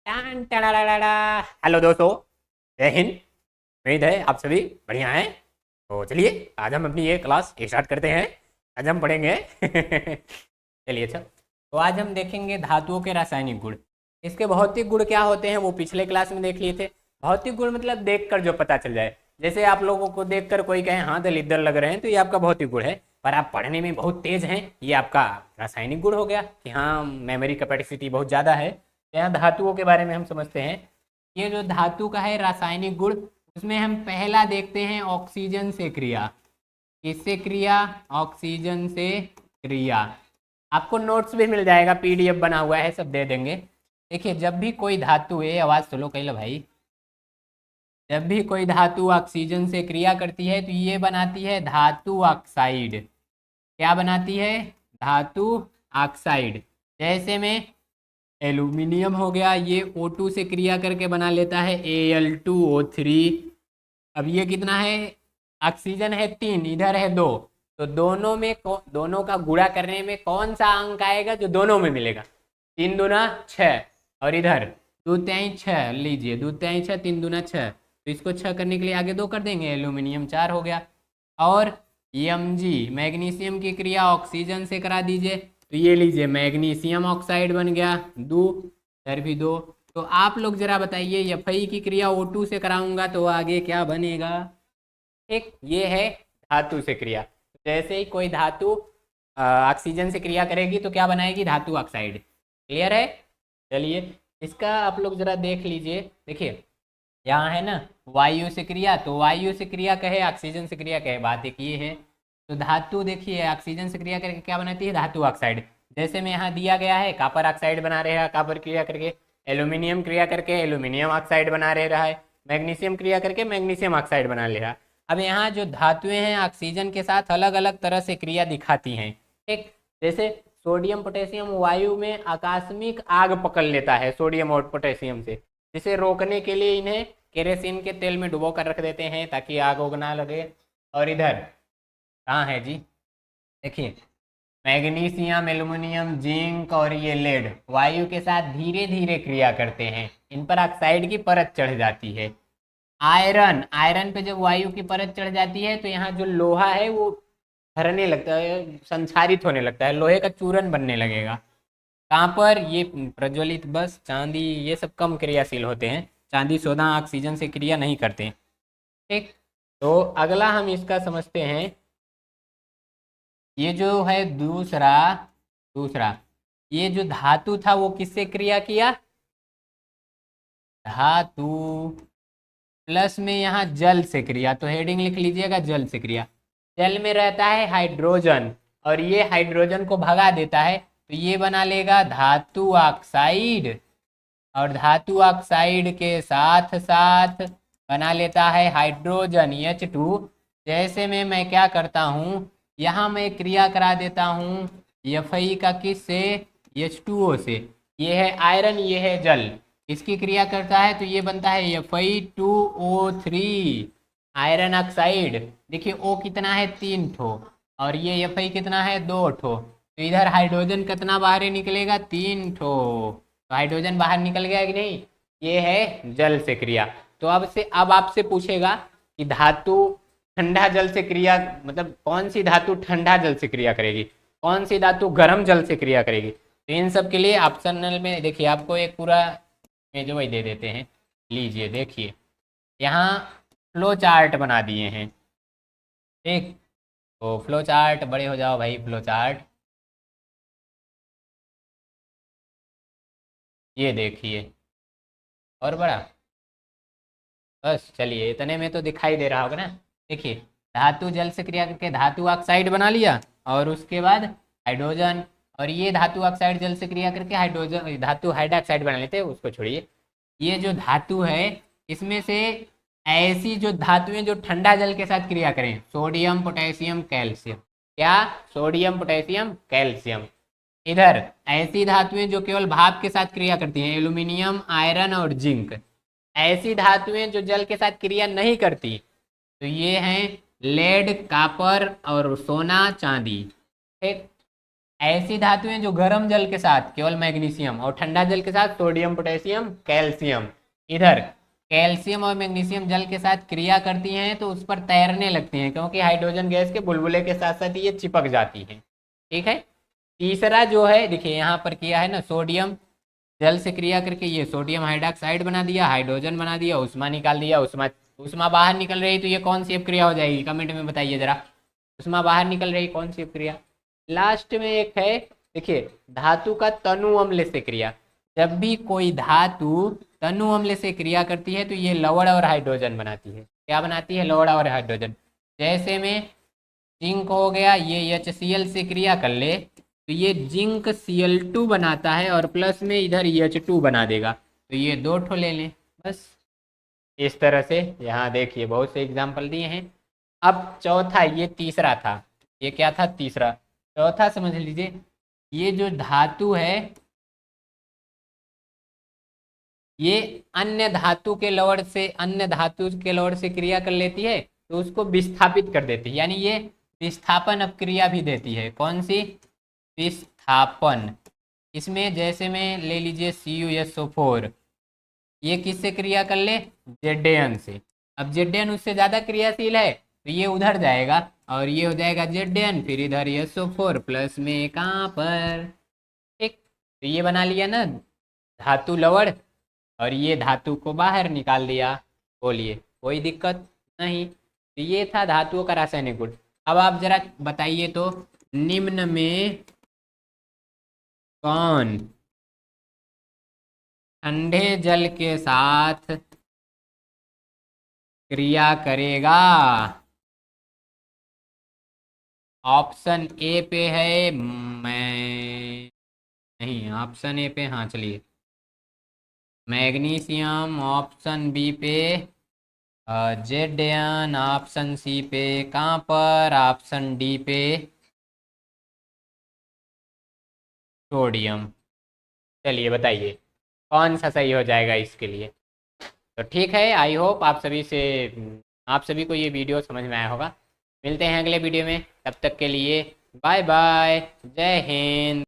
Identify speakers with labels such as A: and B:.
A: Hello दोस्तों, जय हिंद। उम्मीद है आप सभी बढ़िया हैं। तो चलिए आज हम अपनी ये क्लास स्टार्ट करते हैं। आज हम पढ़ेंगे चलिए अच्छा, तो आज हम देखेंगे धातुओं के रासायनिक गुण। इसके भौतिक गुण क्या होते हैं वो पिछले क्लास में देख लिए थे। भौतिक गुण मतलब देखकर जो पता चल जाए। जैसे आप लोगों को देखकर कोई कहे हाँ दलिद्दर लग रहे हैं तो ये आपका भौतिक गुण है। पर आप पढ़ने में बहुत तेज हैं, ये आपका रासायनिक गुण हो गया कि हाँ मेमोरी कैपेसिटी बहुत ज़्यादा है। यहाँ धातुओं के बारे में हम समझते हैं। ये जो धातु का है रासायनिक गुण, उसमें हम पहला देखते हैं ऑक्सीजन से क्रिया। किससे क्रिया? ऑक्सीजन से क्रिया। आपको नोट्स भी मिल जाएगा, पीडीएफ बना हुआ है, सब दे देंगे। देखिए जब भी कोई धातु है, आवाज़ सुनो कहिला भाई, जब भी कोई धातु ऑक्सीजन से क्रिया करती है तो ये बनाती है धातु ऑक्साइड। क्या बनाती है? धातु ऑक्साइड। जैसे में एल्यूमिनियम हो गया, ये O2 से क्रिया करके बना लेता है Al2O3। अब ये कितना है? ऑक्सीजन है 3, इधर है 2, तो दोनों में दोनों का गुणा करने में कौन सा अंक आएगा जो दोनों में मिलेगा? 3 दूना 6, और इधर 2 तिहाई 6, लीजिए 2 तिहाई 6, 3 दूना 6, तो इसको 6 करने के लिए आगे 2 कर देंगे, एल्यूमिनियम 4 हो गया। और Mg मैग्नीशियम की क्रिया ऑक्सीजन से करा दीजिए, तो ये लीजिए मैग्नीशियम ऑक्साइड बन गया 2, इधर भी 2। तो आप लोग जरा बताइए Fe की क्रिया O2 से कराऊंगा तो आगे क्या बनेगा? ठीक, ये है धातु से क्रिया। जैसे ही कोई धातु ऑक्सीजन से क्रिया करेगी तो क्या बनाएगी? धातु ऑक्साइड। क्लियर है? चलिए इसका आप लोग जरा देख लीजिए। देखिए यहाँ है ना वायु से क्रिया, तो वायु से क्रिया कहे ऑक्सीजन से क्रिया कहे, बात एक ये है। तो धातु देखिए ऑक्सीजन से क्रिया करके क्या बनाती है? धातु ऑक्साइड। जैसे में यहाँ दिया गया है कॉपर ऑक्साइड बना रहे हैं, कॉपर क्रिया करके एल्यूमिनियम क्रिया करके एल्यूमिनियम ऑक्साइड बना रहा है, मैग्नीशियम क्रिया करके मैग्नीशियम ऑक्साइड बना ले रहा। अब यहाँ जो धातुएं हैं ऑक्सीजन के साथ अलग अलग तरह से क्रिया दिखाती हैं। ठीक, जैसे सोडियम पोटेशियम वायु में आकस्मिक आग पकड़ लेता है सोडियम और पोटेशियम से, जिसे रोकने के लिए इन्हें केरोसिन के तेल में डुबो कर रख देते हैं ताकि आग उग ना लगे। और इधर कहाँ है जी? देखिए मैग्नीशियम, एल्युमिनियम, जिंक और ये लेड वायु के साथ धीरे धीरे क्रिया करते हैं, इन पर ऑक्साइड की परत चढ़ जाती है। आयरन, आयरन पे जब वायु की परत चढ़ जाती है तो यहाँ जो लोहा है वो भरने लगता है, संक्षारित होने लगता है, लोहे का चूरन बनने लगेगा। कहाँ पर? ये प्रज्वलित बस, चांदी, ये सब कम क्रियाशील होते हैं। चांदी सोना ऑक्सीजन से क्रिया नहीं करते। ठीक, तो अगला हम इसका समझते हैं। ये जो है दूसरा दूसरा ये जो धातु था वो किससे क्रिया किया? धातु प्लस में यहाँ जल से क्रिया, तो हेडिंग लिख लीजिएगा जल से क्रिया। जल में रहता है हाइड्रोजन और ये हाइड्रोजन को भगा देता है, तो ये बना लेगा धातु ऑक्साइड, और धातु ऑक्साइड के साथ साथ बना लेता है हाइड्रोजन H2। जैसे में मैं क्या करता हूँ, यहाँ मैं क्रिया करा देता हूँ Fe का किस से? H2O से। ये है आयरन, ये है जल, इसकी क्रिया करता है तो ये बनता है Fe2O3 आयरन ऑक्साइड। देखिए O कितना है? 3 ठो, और ये Fe कितना है? 2 ठो, तो इधर हाइड्रोजन कितना बाहर निकलेगा? 3 ठो, तो हाइड्रोजन बाहर निकल गया कि नहीं? ये है जल से क्रिया। तो अब आपसे पूछेगा कि धातु ठंडा जल से क्रिया, मतलब कौन सी धातु ठंडा जल से क्रिया करेगी, कौन सी धातु गर्म जल से क्रिया करेगी? तो इन सब के लिए ऑप्शनल में देखिए आपको एक पूरा में जो वही दे देते हैं। लीजिए देखिए यहाँ फ्लो चार्ट बना दिए हैं। ठीक, तो फ्लो चार्ट, बड़े हो जाओ भाई, फ्लो चार्ट ये देखिए, और बड़ा, बस चलिए इतने में तो दिखाई दे रहा होगा ना। देखिए धातु जल से क्रिया करके धातु ऑक्साइड बना लिया, और उसके बाद हाइड्रोजन, और ये धातु ऑक्साइड जल से क्रिया करके हाइड्रोजन धातु हाइड्रोक्साइड बना लेते हैं, उसको छोड़िए। ये जो धातु है इसमें से ऐसी जो धातुएं जो ठंडा जल के साथ क्रिया करें, सोडियम पोटेशियम कैल्शियम, क्या? Sodium potassium calcium. इधर ऐसी धातुएं जो केवल भाप के साथ क्रिया करती हैं, एल्यूमिनियम, आयरन और जिंक। ऐसी धातुएं जो जल के साथ क्रिया नहीं करती, तो ये हैं लेड, कॉपर और सोना, चांदी। ठीक, ऐसी धातुएं जो गर्म जल के साथ केवल मैग्नीशियम और ठंडा जल के साथ सोडियम पोटेशियम कैल्शियम, इधर कैल्शियम और मैग्नीशियम जल के साथ क्रिया करती हैं तो उस पर तैरने लगती हैं, क्योंकि हाइड्रोजन गैस के बुलबुले के साथ साथ ये चिपक जाती हैं। ठीक है। तीसरा जो है देखिए यहाँ पर किया है ना, सोडियम जल से क्रिया करके ये सोडियम हाइड्रोक्साइड बना दिया, हाइड्रोजन बना दिया, उष्मा निकाल दिया, उष्मा बाहर निकल रही, तो ये कौन सी अपक्रिया हो जाएगी, कमेंट में बताइए जरा। उष्मा बाहर निकल रही, कौन सी अपक्रिया। लास्ट में एक है देखिए, धातु का तनु अम्ल से क्रिया। जब भी कोई धातु तनु अम्ल से क्रिया करती है तो ये लवण और हाइड्रोजन बनाती है। क्या बनाती है, लवण और हाइड्रोजन। जैसे में जिंक हो गया, ये HCl से क्रिया कर ले तो ये जिंक Cl2 बनाता है और प्लस में इधर H2 बना देगा, तो ये दो ठो ले लें बस। इस तरह से यहाँ देखिए बहुत से एग्जाम्पल दिए हैं। अब चौथा, ये तीसरा था, ये क्या था, तीसरा। चौथा समझ लीजिए, ये जो धातु है ये अन्य धातु के लवण से, अन्य धातु के लवण से क्रिया कर लेती है तो उसको विस्थापित कर देती है, यानी ये विस्थापन अपक्रिया भी देती है। कौन सी, विस्थापन। इसमें जैसे में ले लीजिए CuSO4, ये किससे क्रिया कर ले, Zn से। अब Zn उससे ज़्यादा क्रियाशील है तो ये उधर जाएगा और ये हो जाएगा Zn, फिर इधर SO4 प्लस में कहाँ पर, ठीक। तो ये बना लिया ना धातु लवण, और ये धातु को बाहर निकाल दिया। बोलिए कोई दिक्कत नहीं। तो ये था धातुओं का रासायनिक गुण। अब आप जरा बताइए तो, निम्न में कौन ठंडे जल के साथ क्रिया करेगा। ऑप्शन ए पे है, मैं नहीं, ऑप्शन ए पे, हाँ चलिए, मैग्नीशियम, ऑप्शन बी पे Zn, ऑप्शन सी पे कहाँ पर, ऑप्शन डी पे सोडियम। चलिए बताइए कौन सा सही हो जाएगा इसके लिए। तो ठीक है, आई होप आप सभी को ये वीडियो समझ में आया होगा। मिलते हैं अगले वीडियो में, तब तक के लिए बाय बाय, जय हिंद।